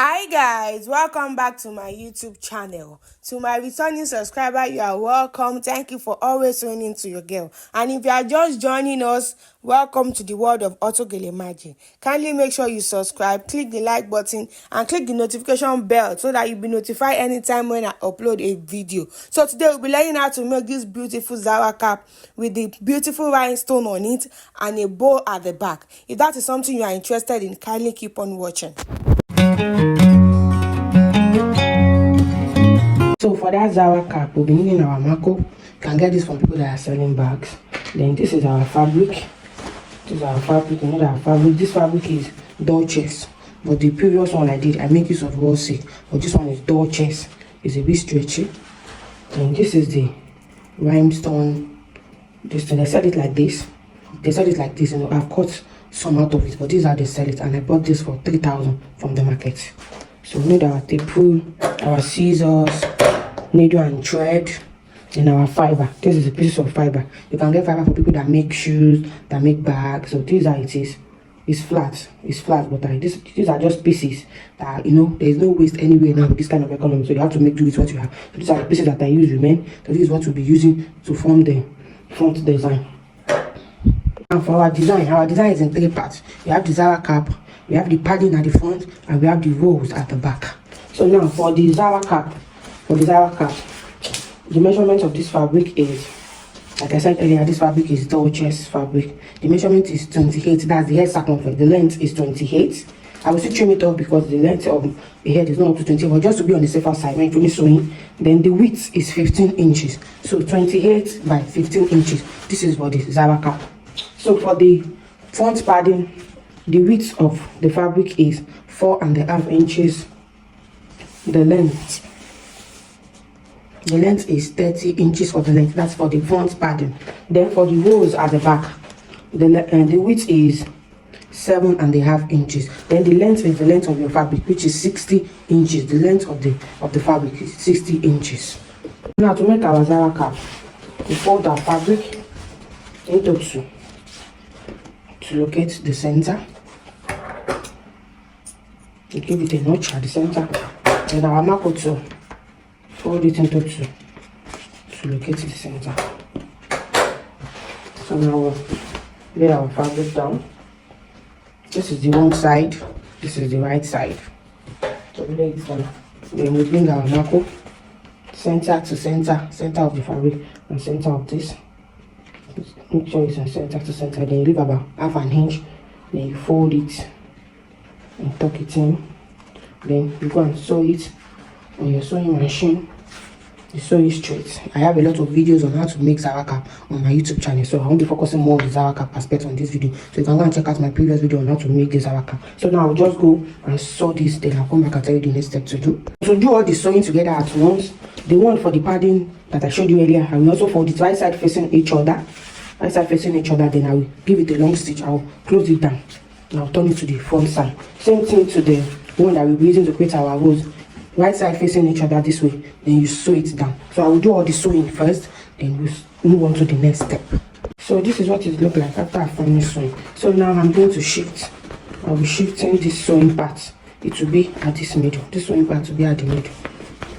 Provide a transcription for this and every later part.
Hi guys, welcome back to my YouTube channel. To my returning subscriber, you are welcome. Thank you for always tuning into your girl. And if you are just joining us, welcome to the world of Auto Gele Magic. Kindly make sure you subscribe, click the like button and click the notification bell so that you'll be notified anytime when I upload a video. So today we'll be learning how to make this beautiful Zara cap with the beautiful rhinestone on it and a bow at the back. If that is something you are interested in, kindly keep on watching. So for that Zara cap, we'll be needing our marco. You can get this from people that are selling bags. Then this is our fabric. This is our fabric. You know that our fabric. This fabric is Dolce's, but the previous one I make use of raw silk. But this one is Dolce's. It's a bit stretchy. And this is the rhinestone. This thing, they sell it like this. They sell it like this. You know, I've cut some out of it, but these are they sell it, and I bought this for 3,000 from the market. So we need our tape rule, our scissors, needle and thread, and our fiber. This is a piece of fiber. You can get fiber for people that make shoes, that make bags. So this is how it is. It's flat, but these are just pieces that, you know, there is no waste anywhere now with this kind of economy. So you have to make do with what you have. So these are the pieces that I use remain. So this is what we'll be using to form the front design. And for our design is in 3 parts. We have the Zara cap, we have the padding at the front, and we have the rolls at the back. So now for the Zara cap, the measurement of this fabric is, like I said earlier, this fabric is Dolce's fabric. The measurement is 28. That's the head circumference. The length is 28. I will still trim it off because the length of the head is not up to 20, but just to be on the safer side when you finish sewing. Then the width is 15 inches. So 28 by 15 inches. This is for the Zara cap. So for the front padding, the width of the fabric is 4.5 inches. The length is 30 inches for the length. That's for the front padding. Then for the rolls at the back, the width is 7.5 inches. Then the length is the length of your fabric, which is 60 inches. The length of the fabric is 60 inches. Now to make our Zara cap, we fold our fabric into two to locate the center. We give it a notch at the center. Then our marco to fold it into two to locate the center. So now we'll lay our fabric down. This is the wrong side, this is the right side. So we lay it down. Then we bring our marco center to center of the fabric and center of this. Make sure it's in center to center. Then you leave about half an inch. Then you fold it and tuck it in. Then you go and sew it on your sewing machine. You sew it straight. I have a lot of videos on how to make Zara cap on my YouTube channel, so I won't be focusing more on the Zara cap aspect on this video. So you can go and check out my previous video on how to make the Zara cap. So now I'll just go and sew this, then I'll come back and tell you the next step to do. So do all the sewing together at once. The one for the padding that I showed you earlier, I will also fold it right side facing each other. Right side facing each other, then I will give it a long stitch. I'll close it down. Now I'll turn it to the front side. Same thing to the one that we'll be using to create our rows. Right side facing each other this way, then you sew it down. So I will do all the sewing first, then we'll move on to the next step. So this is what it looks like after I finish sewing. So now I'm going to shift. I'll be shifting this sewing part. It will be at this middle. This sewing part will be at the middle.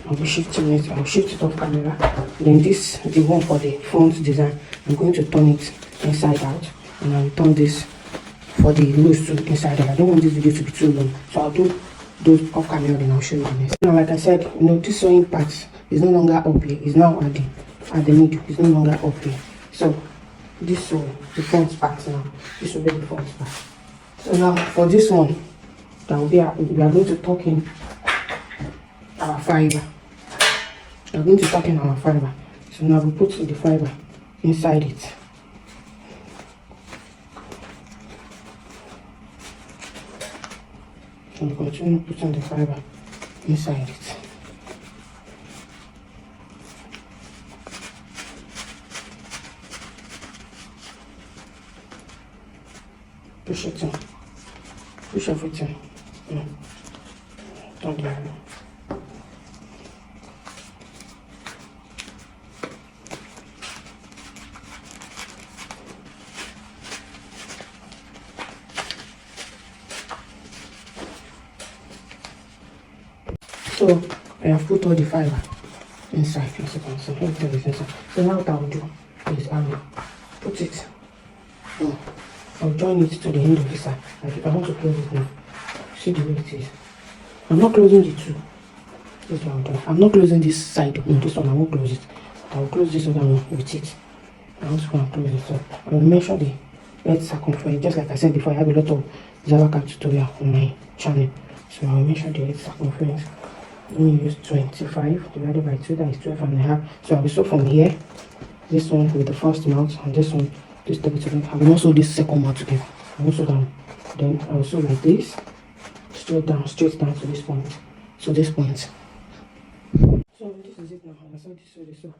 I'll be shifting it. I'll shift it off camera. Then this, the one for the front design, I'm going to turn it inside out, and I'll turn this for the rows to inside out. I don't want this video to be too long, so I'll do those off camera, then I'll show you the next. Now, like I said, you know, this sewing part is no longer up here. It's now at the middle. It's no longer up here. So this one, the front part now, this will be the front part. So now for this one, that will be we are going to tuck in our fiber. We are going to tuck in our fiber. So now we put the fiber inside it. And continue putting the fiber inside it. Push it in. Push everything. Don't do it. So I have put all the fiber inside. As you can see, everything is inside. So now what I will do is I will put it. I'll join it to the end of this side. Like if I want to close it now, see the way it is. I'm not closing the two. This is what I'm doing. I'm not closing this side. No, this one I won't close it. I will close this other one with it. I also want to close it. So I will measure the head circumference. Just like I said before, I have a lot of Zara cap tutorial on my channel. So I will measure the head circumference. Let me use 25 divided by 2, that is 12.5. So I will sew from here, this one with the first mouth, and this one, this double together. I will also this second mouth together. I will sew down. Then I will sew like this, straight down to this point. So this point. So this is it now. I saw this, so this. So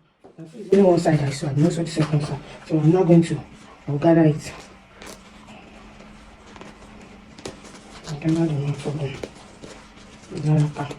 it's only one side I saw. I did not sew the second side. So I'm not going to. I'll gather it. I gather the mouth of the Zara cap.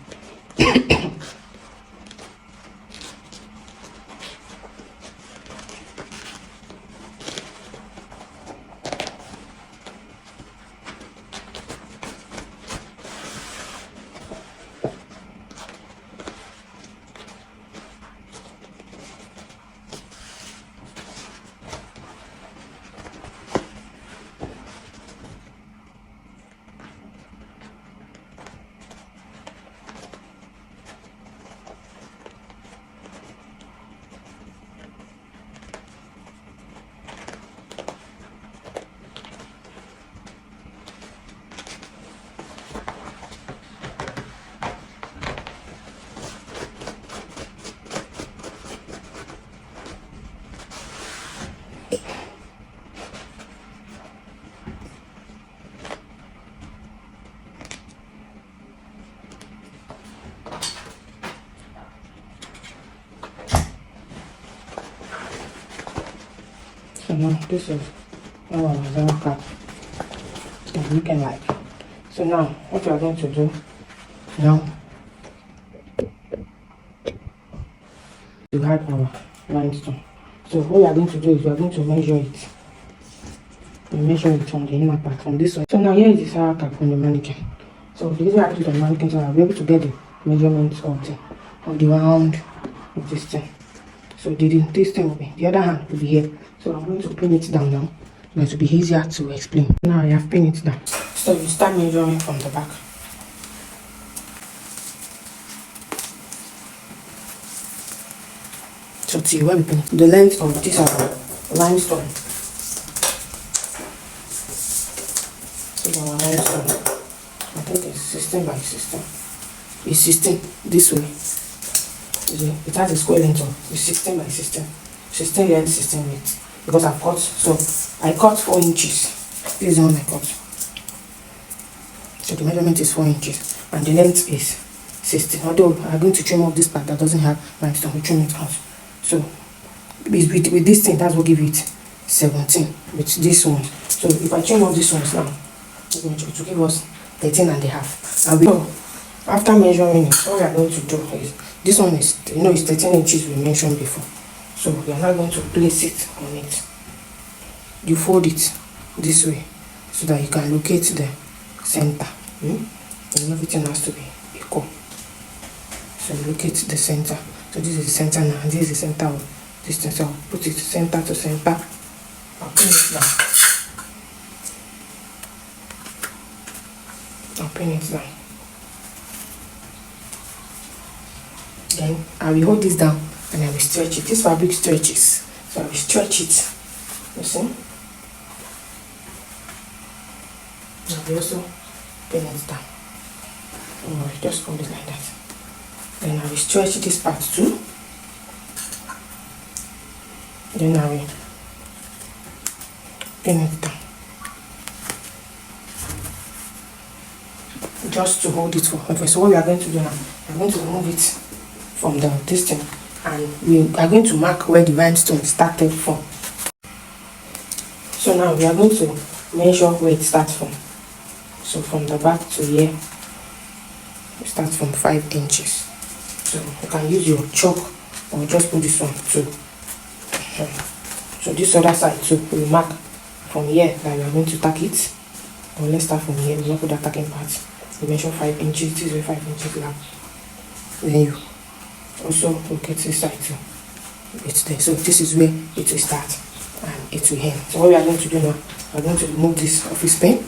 So now this is our Zara cap is looking like. So now what we are going to do now, we had our rhinestone. So what we are going to do is we are going to measure it. We measure it from the inner part, from this one. So now here is the Zara cap on the mannequin. So the reason I put it on the mannequin, so I'll be able to get the measurements of the round of this thing. So this thing will be, the other hand will be here. So I'm going to pin it down now. It will be easier to explain. Now I have pinned it down. So you start measuring from the back. So till where we pin the length of this limestone. So our limestone, I think it's 16 by 16. It's 16 this way. It has a square length of 16 by 16. 16 here and 16 width. Because I've cut, so I cut 4 inches. This is the one I cut. So the measurement is 4 inches and the length is 16. Although I'm going to trim off this part that doesn't have limestone, we trim it out. So with this thing, that's what give it 17 with this one. So if I trim off this ones now, it will give us 13 and a half. And after measuring it, what we are going to do is, this one is, it's 13 inches we mentioned before. So we are now going to place it on it. You fold it this way so that you can locate the center. And everything has to be equal. So you locate the center. So this is the center now, and this is the center of this thing. So I'll put it center to center. I'll pin it down. I'll pin it down. Then I will hold this down and I will stretch it. This fabric stretches, so I will stretch it. You see? I will also pin it down. Alright, just hold it like that. Then I will stretch this part too. Then I will pin it down. Just to hold it for. Okay, so what we are going to do now, we are going to remove it from this thing, and we are going to mark where the rhinestone started from. So now we are going to measure where it starts from. So from the back to here, we start from 5 inches. So you can use your chalk or just put this one too. So this other side too, we mark from here that we are going to tack it. Or let's start from here. We don't put that tacking part. We measure 5 inches. This is 5 inches long. then you also locate this side too. It's there. So this is where it will start and it will end. So what we are going to do now, we are going to remove this office pen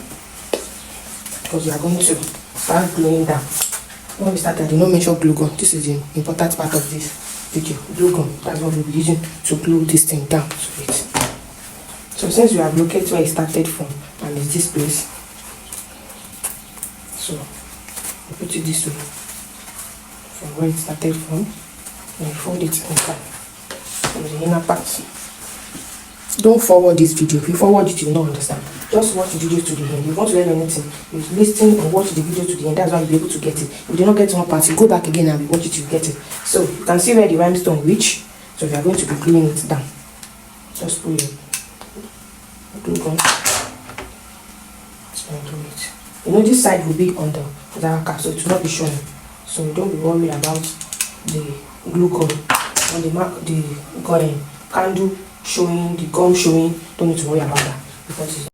because we are going to start gluing down. When we start, I did not mention glue gun. This is the important part of this video. Glue gun, that's what we'll be using to glue this thing down to it. So since we have located where it started from and it's this place, so we put it this way from where it started from, and we fold it inside from the inner part. Don't forward this video. If you forward it, you will not understand. Just watch the video to the end. If you want to learn anything, you listen and watch the video to the end. That's why you'll be able to get it. If you do not get one part, you go back again and watch it, you get it. So you can see where the rhinestone reach. So we are going to be gluing it down. Just pull it. Glue gun. It's going to do it. You know, this side will be on the Zara cap, so it will not be showing. So don't be worried about the glue gun on the mark, the candle showing, the gum showing. Don't need to worry about that because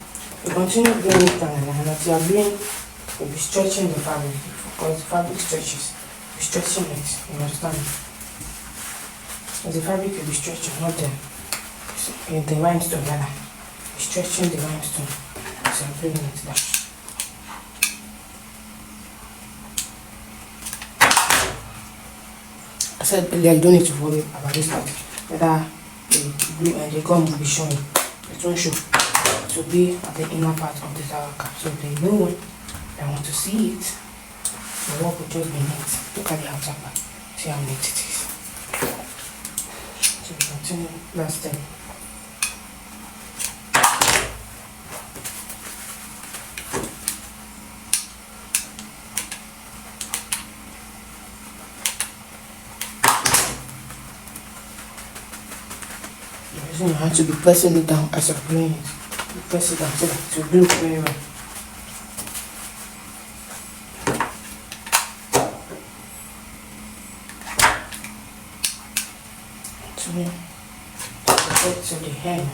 you continue gluing it down, and as you are gluing, you'll be stretching the fabric because the fabric stretches. You're stretching it, you understand? As the fabric will be stretching, not the rhinestone, rather. You're stretching the rhinestone as you're gluing it down. I said earlier, you don't need to worry about this part. Whether the glue and the gum will be showing. It won't show. It will be at the inner part of the Zara cap. So if there is no one that want to see it, the work will just be neat. Look at the outer part. See how neat it is. So we continue last step. You have to be pressing it down as you're gluing it. You press it down so that it will glue very well. So we get to the end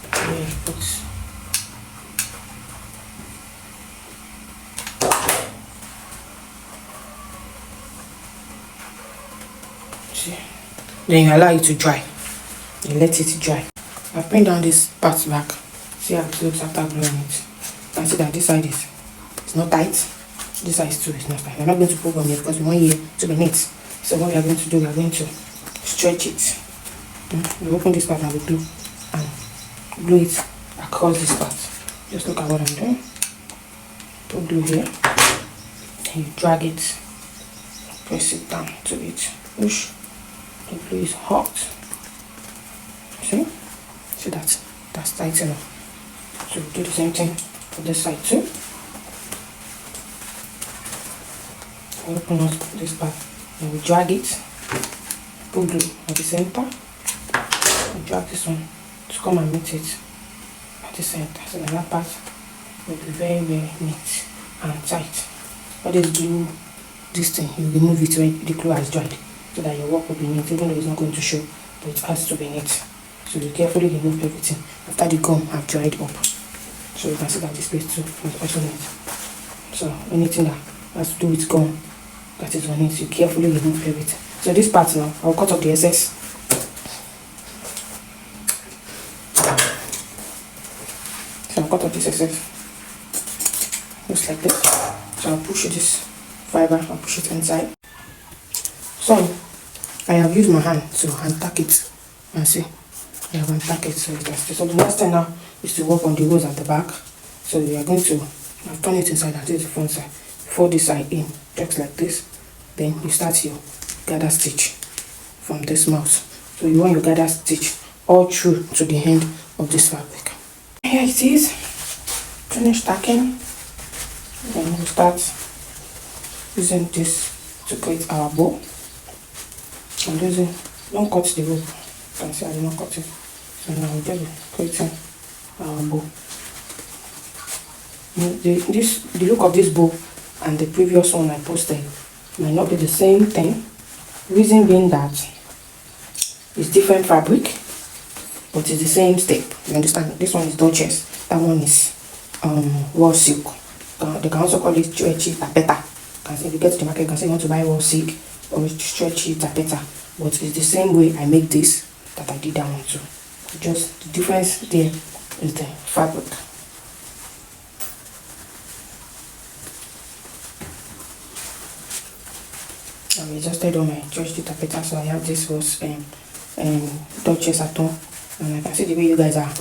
of where you put. See. Then you allow it to dry. You let it dry. I bring down this part back. See how it looks after gluing it. You can see that this side is not tight. This side too is not tight. We're not going to program it because we want here to be neat. So what we are going to do, we are going to stretch it. You open this part and we glue and glue it across this part. Just look at what I'm doing. Put glue here. And you drag it. Press it down to it. Push. The glue is hot. See that's tight enough. So we do the same thing for this side too. We open up this part and we drag it. Put glue at the center. We drag this one to come and meet it at the center. So that part will be very, very neat and tight. All this glue, this thing, you remove it when the glue has dried, so that your work will be neat, even though it's not going to show, but it has to be neat. So you carefully remove everything after the gum have dried up. So you can see that this place too is also neat. So anything that has to do with gum that is on it, you carefully remove everything. So this part now, I'll cut off the excess. So I'll cut off this excess. Just like this. So I'll push this fiber, I'll push it inside. So I have used my hand to untack it, and see I have untacked it. So the next thing now is to work on the rows at the back. So we are going to turn it inside and this is the front side. Fold this side in just like this. Then you start your gather stitch from this mouth. So you want your gather stitch all through to the end of this fabric. Here it is. Finish tacking. Then we'll start using this to create our bow. I'm using, don't cut the rope. You can see I did not cut it. So now we'll just creating our bow. The look of this bow and the previous one I posted might not be the same thing. Reason being that it's different fabric, but it's the same step. You understand? This one is Duchess. That one is raw silk. They can also call it stretchy tapeta. You can say if you get to the market, you can say you want to buy raw silk or stretchy taffeta, but it's the same way I make this that I did that one too. Just the difference there is the fabric. I adjusted on my stretchy taffeta, so I have this was Duchess at all, and I can see the way you guys are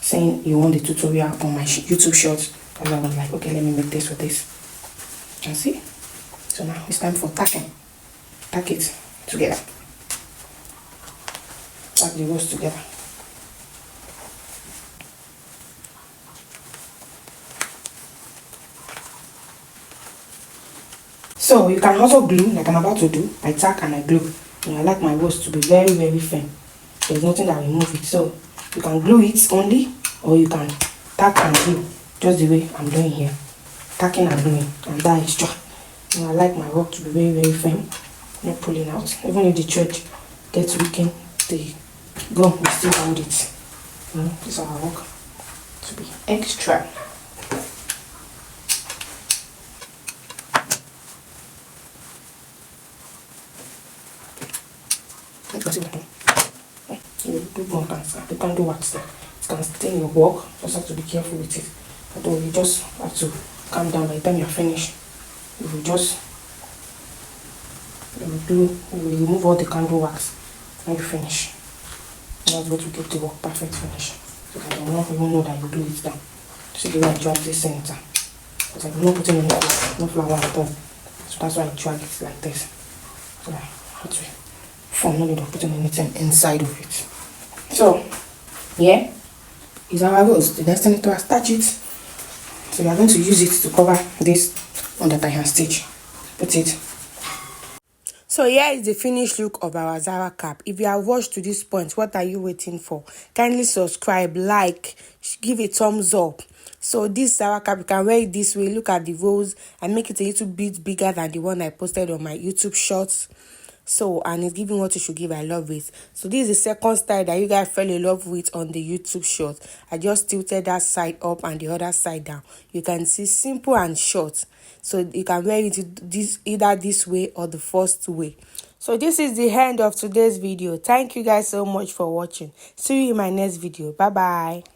saying you want the tutorial on my YouTube shorts. And I was like, okay, let me make this with this. You can see. So now it's time for tacking. Tack it together. Tack the rows together. So you can also glue, like I'm about to do. I tack and I glue. And I like my rows to be very, very firm. There's nothing that will move it. So you can glue it only, or you can tack and glue, just the way I'm doing here. Tacking and gluing, and that is just. And I like my work to be very, very firm, not pulling out. Even if the thread gets weakened, the gum will still hold it. This is how I work to be extra. You can't do wax there. It can stain your work. Just have to be careful with it. Although you just have to calm down by the time you're finished. You will just you will remove all the candle wax when you finish. That's what will give the work perfect finish. So that you don't even know that you glue it down. See the way I drag this center. Because I'm not putting no flower at all. So that's why I drag it like this. So I have to form, no need of putting anything inside of it. So yeah, is our rose. The next thing is to attach it. So we are going to use it to cover this one that I can stitch. Put it. So here is the finished look of our Zara cap. If you have watched to this point, what are you waiting for? Kindly subscribe, like, give a thumbs up. So this Zara cap, you can wear it this way. Look at the rows. I make it a little bit bigger than the one I posted on my YouTube shorts. So, and it's giving what you should give. I love it. So this is the second style that you guys fell in love with on the YouTube short. I just tilted that side up and the other side down. You can see simple and short. So you can wear it this either this way or the first way. So this is the end of today's video. Thank you guys so much for watching. See you in my next video. Bye bye.